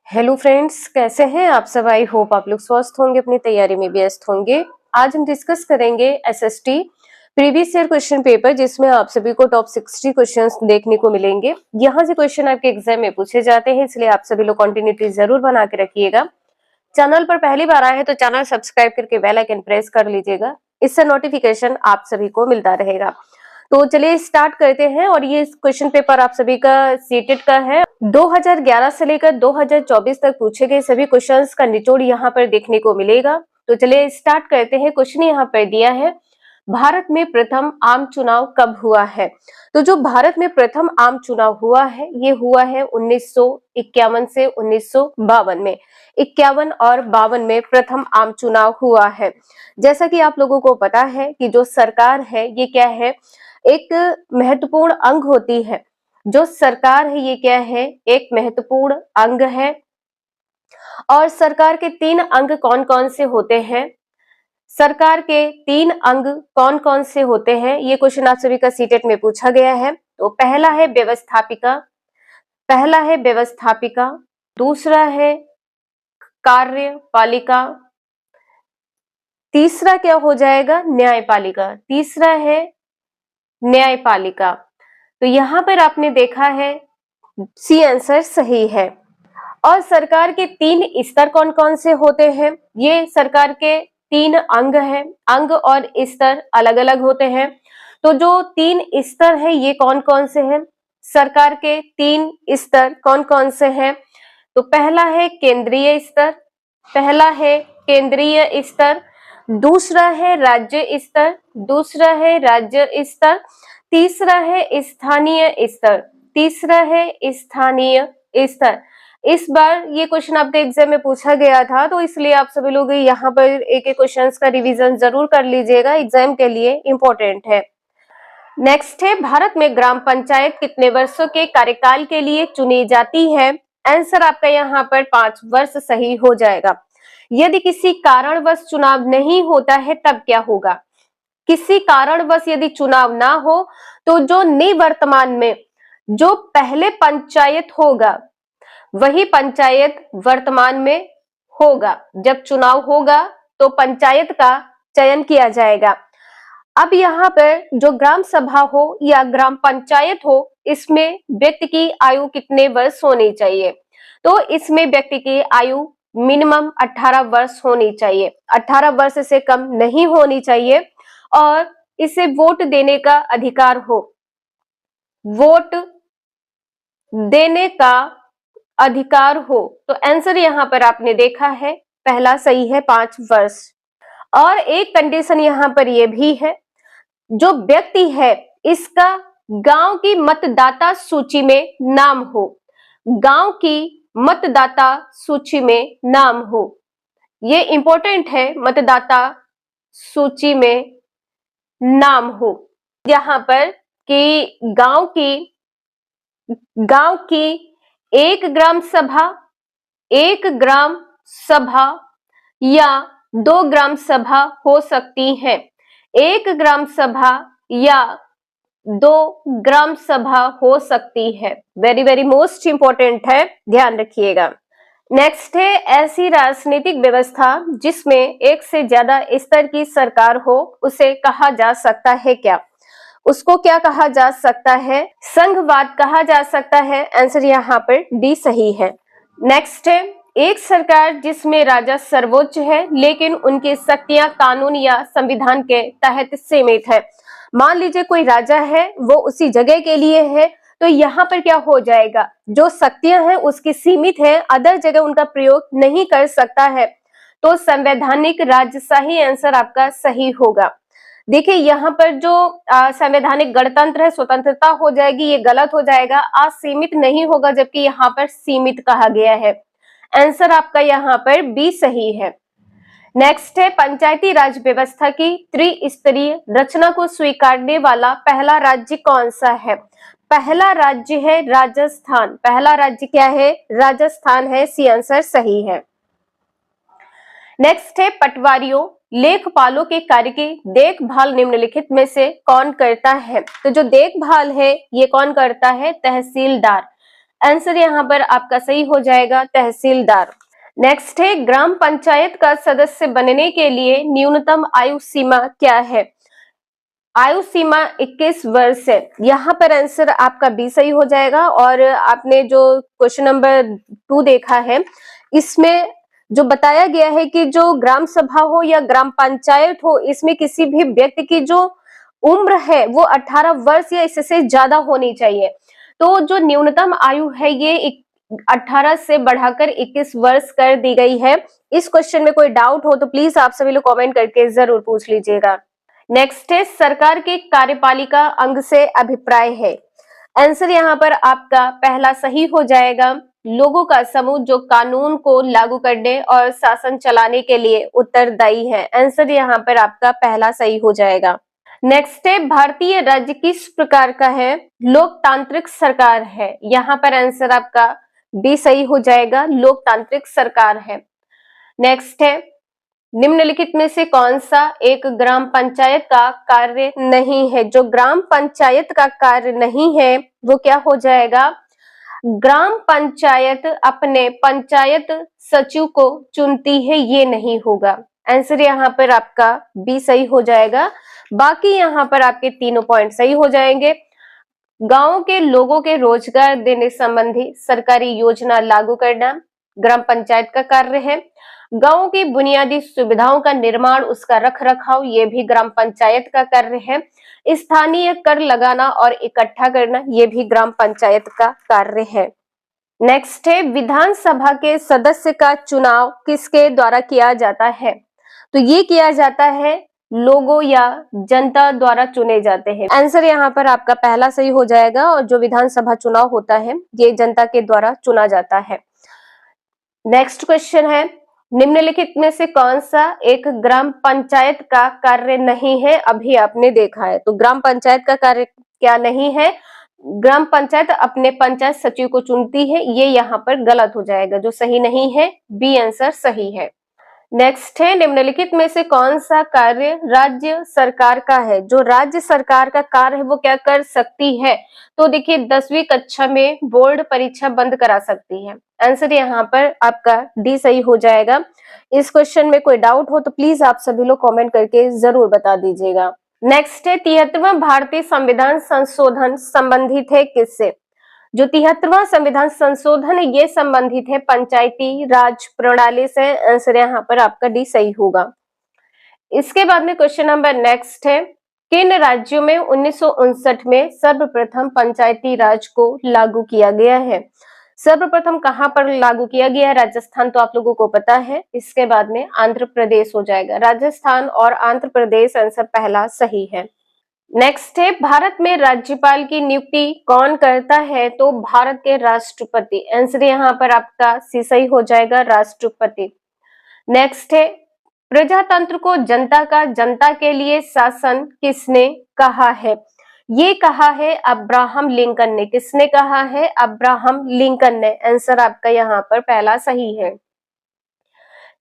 Hello friends, कैसे हैं आप सब। आई होप आप लोग स्वस्थ होंगे, अपनी तैयारी में व्यस्त होंगे। आज हम डिस्कस करेंगे SST previous year question paper, जिसमें आप सभी को टॉप 60 क्वेश्चंस देखने को मिलेंगे। यहाँ से क्वेश्चन आपके एग्जाम में पूछे जाते हैं, इसलिए आप सभी लोग कंटिन्यूटी जरूर बना के रखिएगा। चैनल पर पहली बार आए हैं तो चैनल सब्सक्राइब करके बेल आइकन प्रेस कर लीजिएगा, इससे नोटिफिकेशन आप सभी को मिलता रहेगा। तो चलिए स्टार्ट करते हैं। और ये क्वेश्चन पेपर आप सभी का सीटेट का है। 2011 से लेकर 2024 तक पूछे गए सभी क्वेश्चंस का निचोड़ यहाँ पर देखने को मिलेगा। तो चलिए स्टार्ट करते हैं। क्वेश्चन यहाँ पर दिया है, भारत में प्रथम आम चुनाव कब हुआ है। तो जो भारत में प्रथम आम चुनाव हुआ है, ये हुआ है 1951 से 1952 में। 51 और 52 में प्रथम आम चुनाव हुआ है। जैसा कि आप लोगों को पता है कि जो सरकार है ये क्या है, एक महत्वपूर्ण अंग होती है। जो सरकार है ये क्या है, एक महत्वपूर्ण अंग है। और सरकार के 3 अंग कौन कौन से होते हैं, सरकार के 3 अंग कौन कौन से होते हैं, ये क्वेश्चन आप सभी का सीटेट में पूछा गया है। तो पहला है व्यवस्थापिका, दूसरा है कार्यपालिका, तीसरा क्या हो जाएगा, न्यायपालिका। तो यहाँ पर आपने देखा है सी आंसर सही है। और सरकार के 3 स्तर कौन कौन से होते हैं, ये सरकार के 3 अंग हैं। अंग और स्तर अलग अलग होते हैं। तो जो 3 स्तर है ये कौन कौन से हैं, सरकार के 3 स्तर कौन कौन से हैं। तो पहला है केंद्रीय स्तर, दूसरा है राज्य स्तर, तीसरा है स्थानीय स्तर। इस बार ये क्वेश्चन आपके एग्जाम में पूछा गया था, तो इसलिए आप सभी लोग यहाँ पर एक एक क्वेश्चंस का रिवीजन जरूर कर लीजिएगा, एग्जाम के लिए इंपॉर्टेंट है। नेक्स्ट है, भारत में ग्राम पंचायत कितने वर्षों के कार्यकाल के लिए चुनी जाती है। आंसर आपका यहाँ पर 5 वर्ष सही हो जाएगा। यदि किसी कारणवश चुनाव नहीं होता है तब क्या होगा, किसी कारणवश यदि चुनाव ना हो तो जो निवर्तमान में जो पहले पंचायत होगा वही पंचायत वर्तमान में होगा। जब चुनाव होगा तो पंचायत का चयन किया जाएगा। अब यहाँ पर जो ग्राम सभा हो या ग्राम पंचायत हो, इसमें व्यक्ति की आयु कितने वर्ष होनी चाहिए। तो इसमें व्यक्ति की आयु मिनिमम 18 वर्ष होनी चाहिए, 18 वर्ष से कम नहीं होनी चाहिए। और इसे वोट देने का अधिकार हो, तो आंसर यहाँ पर आपने देखा है, पहला सही है 5 वर्ष। और एक कंडीशन यहाँ पर यह भी है, जो व्यक्ति है इसका गांव की मतदाता सूची में नाम हो, ये इंपॉर्टेंट है, मतदाता सूची में नाम हो। यहाँ पर कि गांव की एक ग्राम सभा या 2 ग्राम सभा हो सकती है, 1 ग्राम सभा या 2 ग्राम सभा हो सकती है। वेरी वेरी मोस्ट इंपॉर्टेंट है, ध्यान रखिएगा। नेक्स्ट है, ऐसी राजनीतिक व्यवस्था जिसमें एक से ज्यादा स्तर की सरकार हो उसे कहा जा सकता है क्या, उसको क्या कहा जा सकता है, संघवाद कहा जा सकता है। आंसर यहाँ पर डी सही है। नेक्स्ट है, एक सरकार जिसमें राजा सर्वोच्च है लेकिन उनकी शक्तियां कानून या संविधान के तहत सीमित है। मान लीजिए कोई राजा है, वो उसी जगह के लिए है, तो यहाँ पर क्या हो जाएगा, जो शक्तियां हैं उसकी सीमित है, अदर जगह उनका प्रयोग नहीं कर सकता है। तो संवैधानिक राजशाही आंसर आपका सही होगा। देखिए यहाँ पर जो संवैधानिक गणतंत्र है, स्वतंत्रता हो जाएगी, ये गलत हो जाएगा, असीमित नहीं होगा, जबकि यहाँ पर सीमित कहा गया है। आंसर आपका यहाँ पर बी सही है। नेक्स्ट है, पंचायती राज व्यवस्था की त्रिस्तरीय रचना को स्वीकारने वाला पहला राज्य कौन सा है। पहला राज्य है राजस्थान। पहला राज्य क्या है, राजस्थान है। सी आंसर सही है। नेक्स्ट है, पटवारियों लेखपालों के कार्य की देखभाल निम्नलिखित में से कौन करता है। तो जो देखभाल है ये कौन करता है, तहसीलदार। आंसर यहाँ पर आपका सही हो जाएगा तहसीलदार। नेक्स्ट है, ग्राम पंचायत का सदस्य बनने के लिए न्यूनतम आयु सीमा क्या है? आयु सीमा 21 वर्ष है। यहाँ पर आंसर आपका बी सही हो जाएगा। और आपने जो क्वेश्चन नंबर 2 देखा है, इसमें जो बताया गया है कि जो ग्राम सभा हो या ग्राम पंचायत हो, इसमें किसी भी व्यक्ति की जो उम्र है वो 18 वर्ष या इससे ज्यादा होनी चाहिए। तो जो न्यूनतम आयु है ये 18 से बढ़ाकर 21 वर्ष कर दी गई है। इस क्वेश्चन में कोई डाउट हो तो प्लीज आप सभी लोग कमेंट करके जरूर पूछ लीजिएगा। नेक्स्ट है, सरकार के कार्यपालिका अंग से अभिप्राय है। आंसर यहाँ पर आपका पहला सही हो जाएगा। लोगों का समूह जो कानून को लागू करने और शासन चलाने के लिए उत्तरदायी है। आंसर यहाँ पर आपका पहला सही हो जाएगा। नेक्स्ट है, भारतीय राज्य किस प्रकार का है? लोकतांत्रिक सरकार है। यहाँ पर आंसर आपका बी सही हो जाएगा, लोकतांत्रिक सरकार है। नेक्स्ट है, निम्नलिखित में से कौन सा एक ग्राम पंचायत का कार्य नहीं है? जो ग्राम पंचायत का कार्य नहीं है वो क्या हो जाएगा? ग्राम पंचायत अपने पंचायत सचिव को चुनती है, ये नहीं होगा। आंसर यहाँ पर आपका बी सही हो जाएगा। बाकी यहाँ पर आपके तीनों पॉइंट सही हो जाएंगे। गांव के लोगों के रोजगार देने संबंधी सरकारी योजना लागू करना ग्राम पंचायत का कार्य है। गांव की बुनियादी सुविधाओं का निर्माण, उसका रख रखाव, ये भी ग्राम पंचायत का कार्य है। स्थानीय कर लगाना और इकट्ठा करना, ये भी ग्राम पंचायत का कार्य है। नेक्स्ट है, विधानसभा के सदस्य का चुनाव किसके द्वारा किया जाता है? तो ये किया जाता है लोगों या जनता द्वारा चुने जाते हैं। आंसर यहाँ पर आपका पहला सही हो जाएगा। और जो विधानसभा चुनाव होता है ये जनता के द्वारा चुना जाता है। नेक्स्ट क्वेश्चन है, निम्नलिखित में से कौन सा एक ग्राम पंचायत का कार्य नहीं है? अभी आपने देखा है। तो ग्राम पंचायत का कार्य क्या नहीं है? ग्राम पंचायत अपने पंचायत सचिव को चुनती है, ये यहाँ पर गलत हो जाएगा। जो सही नहीं है, बी आंसर सही है। नेक्स्ट है, निम्नलिखित में से कौन सा कार्य राज्य सरकार का है? जो राज्य सरकार का कार्य है वो क्या कर सकती है? तो देखिए 10वीं कक्षा में बोर्ड परीक्षा बंद करा सकती है। आंसर यहाँ पर आपका डी सही हो जाएगा। इस क्वेश्चन में कोई डाउट हो तो प्लीज आप सभी लोग कमेंट करके जरूर बता दीजिएगा। नेक्स्ट है, 73वां भारतीय संविधान संशोधन संबंधित है किससे? जो 73वां संविधान संशोधन है ये संबंधित है पंचायती राज प्रणाली से। आंसर यहाँ पर आपका डी सही होगा। इसके बाद में क्वेश्चन नंबर नेक्स्ट है, किन राज्यों में 1959 में सर्वप्रथम पंचायती राज को लागू किया गया है? सर्वप्रथम कहां पर लागू किया गया है? राजस्थान तो आप लोगों को पता है। इसके बाद में आंध्र प्रदेश हो जाएगा। राजस्थान और आंध्र प्रदेश आंसर पहला सही है। नेक्स्ट है, भारत में राज्यपाल की नियुक्ति कौन करता है? तो भारत के राष्ट्रपति। आंसर यहाँ पर आपका सी सही हो जाएगा, राष्ट्रपति। नेक्स्ट है, प्रजातंत्र को जनता का जनता के लिए शासन किसने कहा है? ये कहा है अब्राहम लिंकन ने। किसने कहा है? अब्राहम लिंकन ने। आंसर आपका यहाँ पर पहला सही है।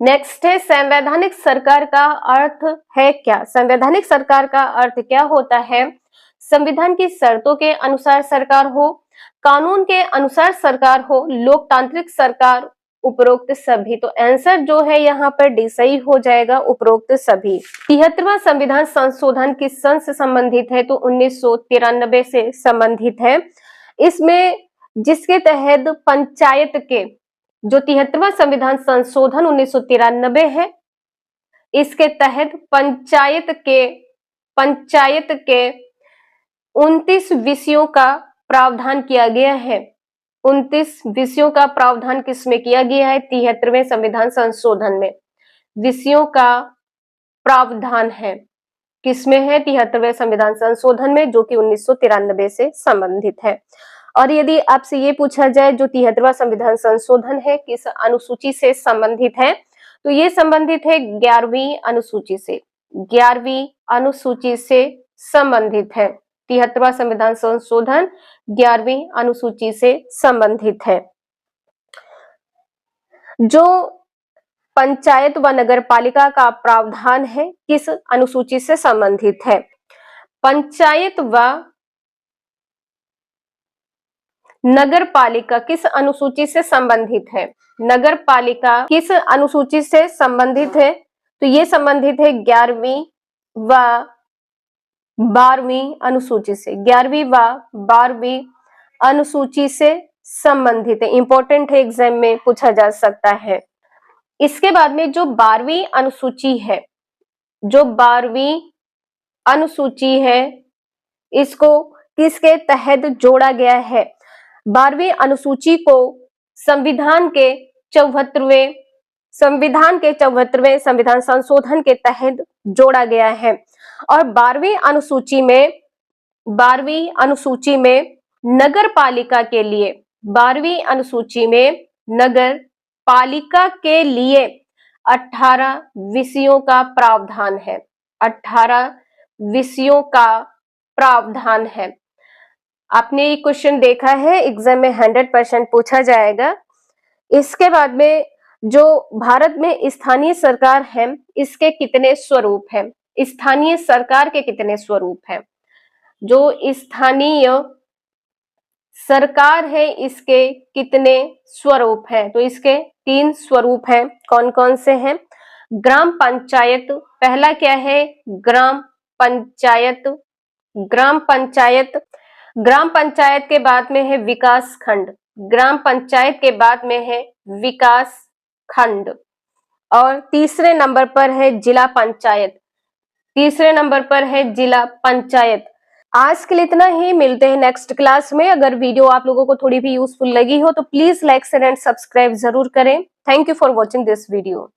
नेक्स्ट है, संवैधानिक सरकार का अर्थ है क्या? संवैधानिक सरकार का अर्थ क्या होता है? संविधान की शर्तों के अनुसार सरकार हो, कानून के अनुसार सरकार हो, लोकतांत्रिक सरकार, उपरोक्त सभी। तो आंसर जो है यहाँ पर डी सही हो जाएगा, उपरोक्त सभी। 73वां संविधान संशोधन किस सन से संबंधित है? तो 1993 से संबंधित है। इसमें जिसके तहत पंचायत के जो 73वां संविधान संशोधन 1993 है, इसके तहत पंचायत के 29 विषयों का प्रावधान किया गया है। 29 विषयों का प्रावधान किसमें किया गया है? 73वें संविधान संशोधन में विषयों का प्रावधान है। किसमें है? 73वें संविधान संशोधन में, जो कि 1993 से संबंधित है। और यदि आपसे ये पूछा जाए जो 73वां संविधान संशोधन है किस अनुसूची से संबंधित है, तो ये संबंधित है 11वीं अनुसूची से। 11वीं अनुसूची से संबंधित है। 73वां संविधान संशोधन 11वीं अनुसूची से संबंधित है। जो पंचायत व नगर पालिका का प्रावधान है किस अनुसूची से संबंधित है? पंचायत व नगर पालिका किस अनुसूची से संबंधित है? नगर पालिका किस अनुसूची से संबंधित है? तो ये संबंधित है 11वीं व 12वीं अनुसूची से। 11वीं व 12वीं अनुसूची से संबंधित है। इंपॉर्टेंट है, एग्जाम में पूछा जा सकता है। इसके बाद में जो 12वीं अनुसूची है, जो 12वीं अनुसूची है, इसको किसके तहत जोड़ा गया है? 12वीं अनुसूची को संविधान के 74वें संविधान संशोधन के तहत जोड़ा गया है। और 12वीं अनुसूची में नगर पालिका के लिए 12वीं अनुसूची में नगर पालिका के लिए 18 विषयों का प्रावधान है। 18 विषयों का प्रावधान है। आपने ये क्वेश्चन देखा है, एग्जाम में 100% पूछा जाएगा। इसके बाद में जो भारत में स्थानीय सरकार है, इसके कितने स्वरूप हैं? स्थानीय सरकार के कितने स्वरूप हैं? जो स्थानीय सरकार है, इसके कितने स्वरूप हैं? तो इसके 3 स्वरूप हैं। कौन कौन से हैं? ग्राम पंचायत, पहला क्या है? ग्राम पंचायत। ग्राम पंचायत, ग्राम पंचायत के बाद में है विकास खंड। ग्राम पंचायत के बाद में है विकास खंड। और तीसरे नंबर पर है जिला पंचायत। तीसरे नंबर पर है जिला पंचायत। आज के लिए इतना ही, मिलते हैं नेक्स्ट क्लास में। अगर वीडियो आप लोगों को थोड़ी भी यूजफुल लगी हो तो please like share and subscribe जरूर करें। Thank you for watching this video.